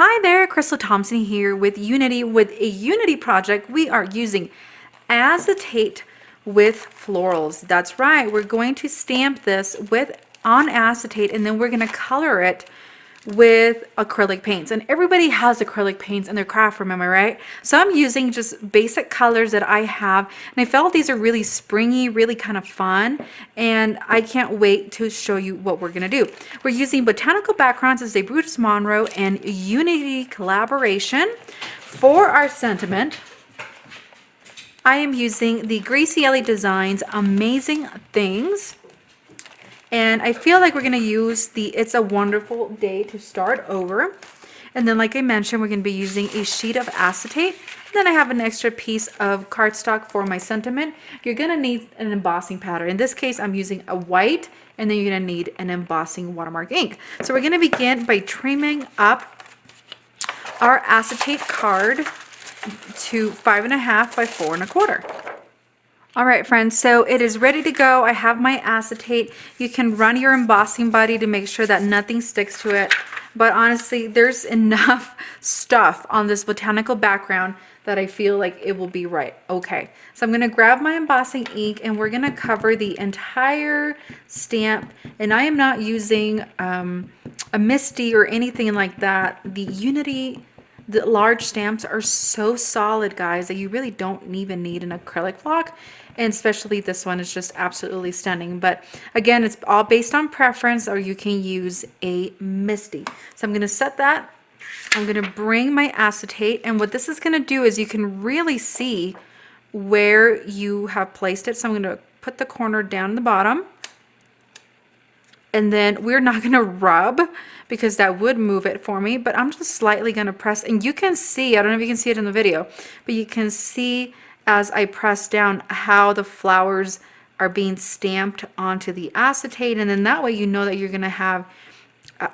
Hi there, Crystal Thompson here with Unity. With a Unity project, we are using acetate with florals. That's right, we're going to stamp this on acetate, and then we're going to color it with acrylic paints. And everybody has acrylic paints in their craft room, am I right? So I'm using just basic colors that I have, and I felt these are really springy, really kind of fun, and I can't wait to show you what we're going to do. We're using Botanical Backgrounds as a Brutus Monroe and Unity collaboration. For our sentiment, I am using the Gracie Designs Amazing Things. And I feel like we're going to use the It's a Wonderful Day to Start Over. And then, like I mentioned, we're going to be using a sheet of acetate. And then I have an extra piece of cardstock for my sentiment. You're going to need an embossing powder. In this case, I'm using a white, and then you're going to need an embossing watermark ink. So we're going to begin by trimming up our acetate card to 5.5 by 4 1/4. All right, friends, so it is ready to go. I have my acetate. You can run your embossing buddy to make sure that nothing sticks to it. But honestly, there's enough stuff on this botanical background that I feel like it will be right. Okay, so I'm gonna grab my embossing ink and we're gonna cover the entire stamp. And I am not using a Misty or anything like that. The large stamps are so solid, guys, that you really don't even need an acrylic block. And especially this one is just absolutely stunning. But again, it's all based on preference, or you can use a Misty. So I'm going to set that. I'm going to bring my acetate. And what this is going to do is you can really see where you have placed it. So I'm going to put the corner down the bottom. And then we're not going to rub because that would move it for me, but I'm just slightly going to press, and you can see, I don't know if you can see it in the video, but you can see as I press down how the flowers are being stamped onto the acetate, and then that way you know that you're going to have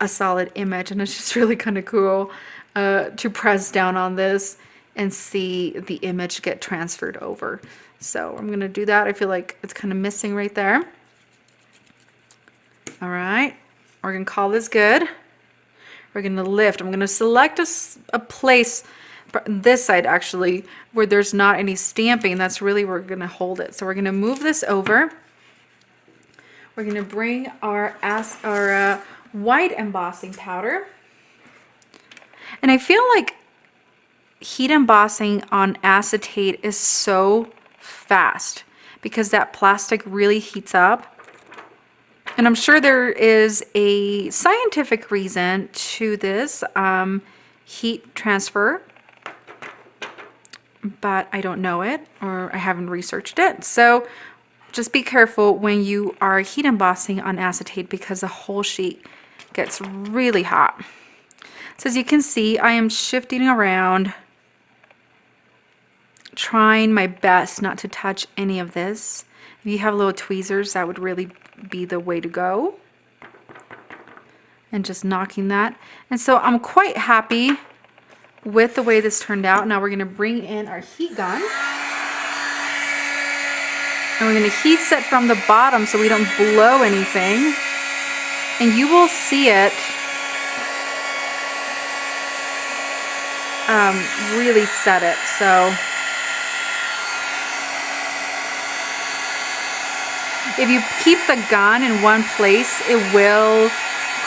a solid image. And it's just really kind of cool to press down on this and see the image get transferred over. So I'm going to do that. I feel like it's kind of missing right there. All right, we're going to call this good. We're going to lift. I'm going to select a place, this side actually, where there's not any stamping. That's really where we're going to hold it. So we're going to move this over. We're going to bring our white embossing powder. And I feel like heat embossing on acetate is so fast because that plastic really heats up. And I'm sure there is a scientific reason to this heat transfer, but I don't know it, or I haven't researched it. So just be careful when you are heat embossing on acetate because the whole sheet gets really hot. So as you can see, I am shifting around, trying my best not to touch any of this. If you have little tweezers, that would really be the way to go. And just knocking that. And so I'm quite happy with the way this turned out. Now we're going to bring in our heat gun. And we're going to heat set from the bottom so we don't blow anything. And you will see it really set it. So if you keep the gun in one place, it will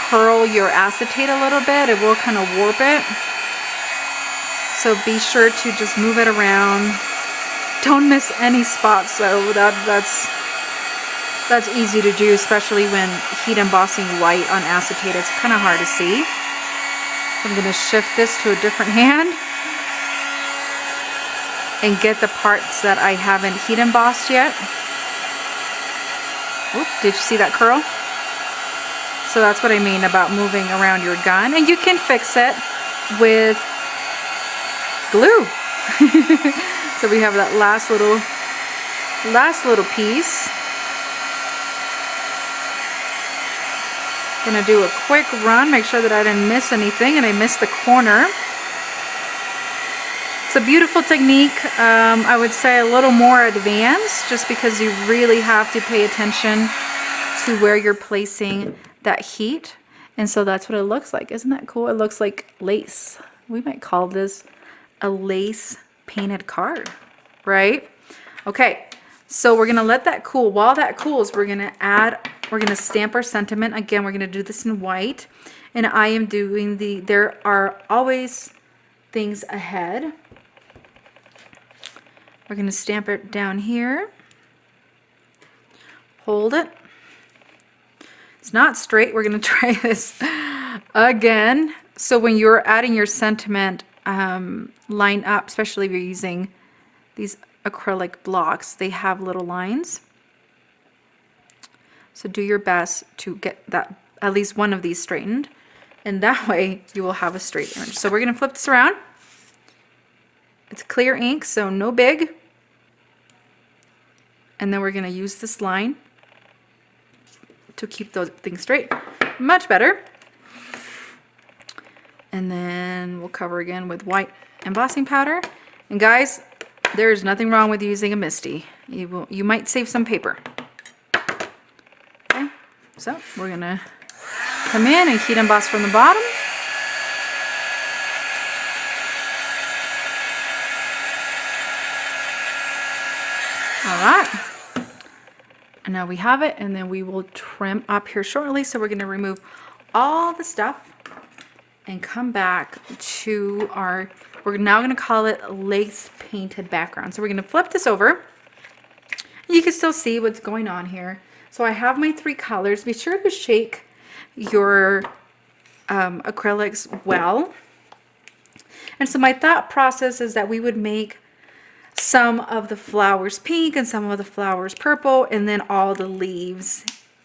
curl your acetate a little bit. It will kind of warp it. So be sure to just move it around. Don't miss any spots though. That's easy to do, especially when heat embossing white on acetate. It's kind of hard to see. I'm going to shift this to a different hand and get the parts that I haven't heat embossed yet. Oop, did you see that curl? So that's what I mean about moving around your gun. And you can fix it with glue. So we have that last little piece. Gonna do a quick run, make sure that I didn't miss anything, and I missed the corner. It's a beautiful technique. I would say a little more advanced, just because you really have to pay attention to where you're placing that heat. And so that's what it looks like. Isn't that cool? It looks like lace. We might call this a lace painted card, right? Okay, so we're gonna let that cool. While that cools, we're gonna stamp our sentiment. Again, we're gonna do this in white. And I am doing there are always things ahead. We're gonna stamp it down here. Hold it. It's not straight. We're gonna try this again. So when you're adding your sentiment, line up, especially if you're using these acrylic blocks, they have little lines. So do your best to get that, at least one of these straightened, and that way you will have a straight image. So we're gonna flip this around. It's clear ink, so no big. And then we're gonna use this line to keep those things straight. Much better. And then we'll cover again with white embossing powder. And guys, there is nothing wrong with using a MISTI. You might save some paper. Okay, so we're gonna come in and heat emboss from the bottom. All right. And now we have it, and then we will trim up here shortly. So we're gonna remove all the stuff and come back to we're now gonna call it lace painted background. So we're gonna flip this over. You can still see what's going on here. So I have my 3 colors. Be sure to shake your acrylics well. And so my thought process is that we would make some of the flowers pink and some of the flowers purple, and then all the leaves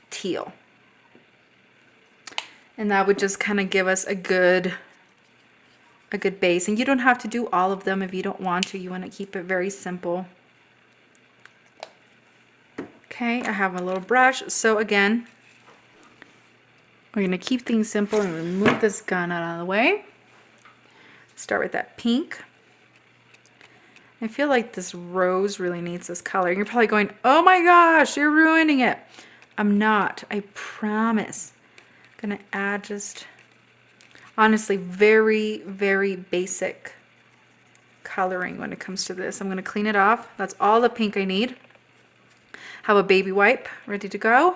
teal. And that would just kind of give us a good base. And you don't have to do all of them if you don't want to. You want to keep it very simple. Okay, I have a little brush. So again, we're going to keep things simple and remove this gun out of the way. Start with that pink. I feel like this rose really needs this color. You're probably going, oh my gosh, you're ruining it. I'm not, I promise. I'm gonna add just, honestly, very, very basic coloring when it comes to this. I'm gonna clean it off. That's all the pink I need. Have a baby wipe ready to go.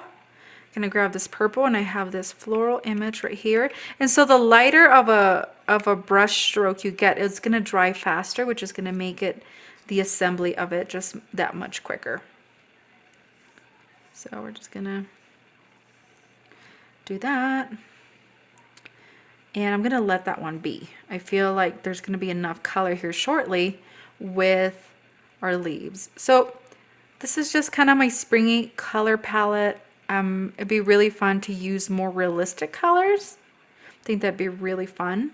Gonna grab this purple, and I have this floral image right here. And so the lighter of a brush stroke you get, it's gonna dry faster, which is gonna make it, the assembly of it, just that much quicker. So we're just gonna do that. And I'm gonna let that one be. I feel like there's gonna be enough color here shortly with our leaves. So this is just kind of my springy color palette. It'd be really fun to use more realistic colors. I think that'd be really fun.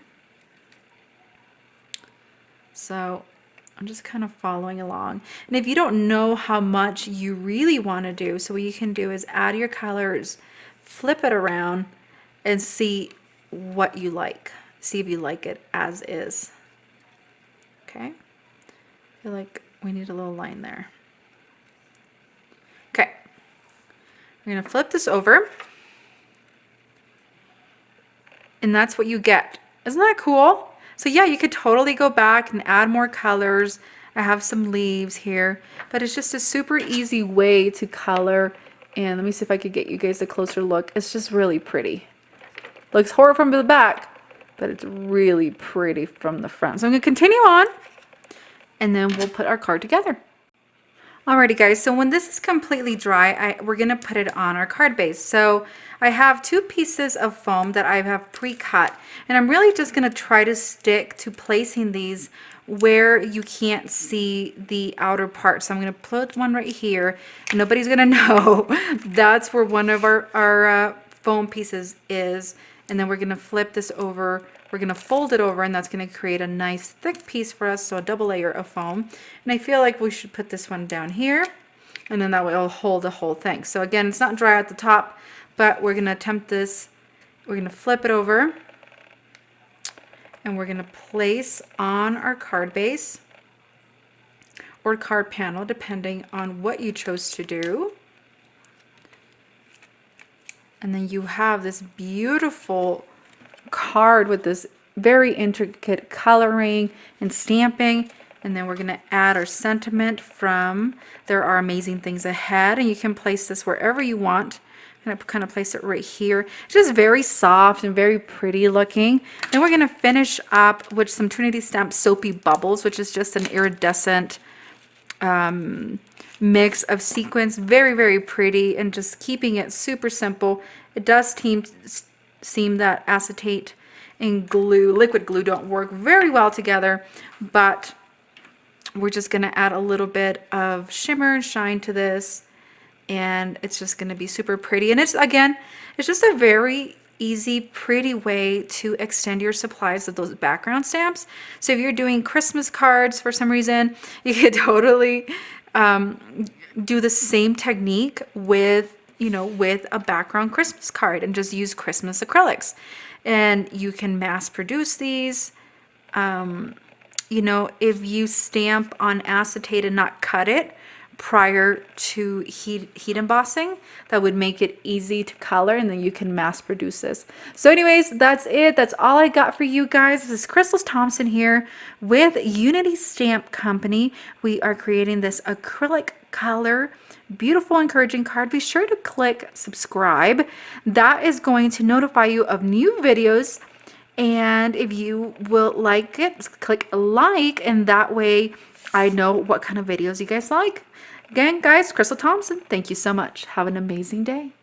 So I'm just kind of following along. And if you don't know how much you really want to do, so what you can do is add your colors, flip it around, and see what you like. See if you like it as is. Okay. I feel like we need a little line there. Okay. We're going to flip this over. And that's what you get. Isn't that cool? So yeah, you could totally go back and add more colors. I have some leaves here, but it's just a super easy way to color. And let me see if I could get you guys a closer look. It's just really pretty. Looks horrible from the back, but it's really pretty from the front. So I'm going to continue on, and then we'll put our card together. Alrighty guys, so when this is completely dry, we're gonna put it on our card base. So I have 2 pieces of foam that I have pre-cut, and I'm really just gonna try to stick to placing these where you can't see the outer part. So I'm gonna put one right here, and nobody's gonna know that's where one of our foam pieces is. And then we're gonna flip this over. We're gonna fold it over, and that's gonna create a nice thick piece for us, so a double layer of foam. And I feel like we should put this one down here, and then that way it'll hold the whole thing. So again, it's not dry at the top, but we're gonna attempt this. We're gonna flip it over, and we're gonna place on our card base or card panel, depending on what you chose to do. And then you have this beautiful card with this very intricate coloring and stamping. And then we're going to add our sentiment from There Are Amazing Things Ahead. And you can place this wherever you want. I'm going to kind of place it right here. It's just very soft and very pretty looking. Then we're going to finish up with some Trinity Stamp Soapy Bubbles, which is just an iridescent mix of sequins. Very, very pretty, and just keeping it super simple. It does seem that acetate and glue, liquid glue, don't work very well together, but we're just going to add a little bit of shimmer and shine to this, and it's just going to be super pretty. And it's, again, it's just a very easy, pretty way to extend your supplies of those background stamps. So if you're doing Christmas cards for some reason, you could totally do the same technique with, you know, with a background Christmas card, and just use Christmas acrylics. And you can mass produce these. You know, if you stamp on acetate and not cut it prior to heat embossing, that would make it easy to color, and then you can mass produce this. So anyways, that's it. That's all I got for you guys. This is Crystal Thompson here with Unity Stamp Company. We are creating this acrylic color, beautiful, encouraging card. Be sure to click subscribe. That is going to notify you of new videos. And if you will like it, click like, and that way I know what kind of videos you guys like. Again, guys, Crystal Thompson, thank you so much. Have an amazing day.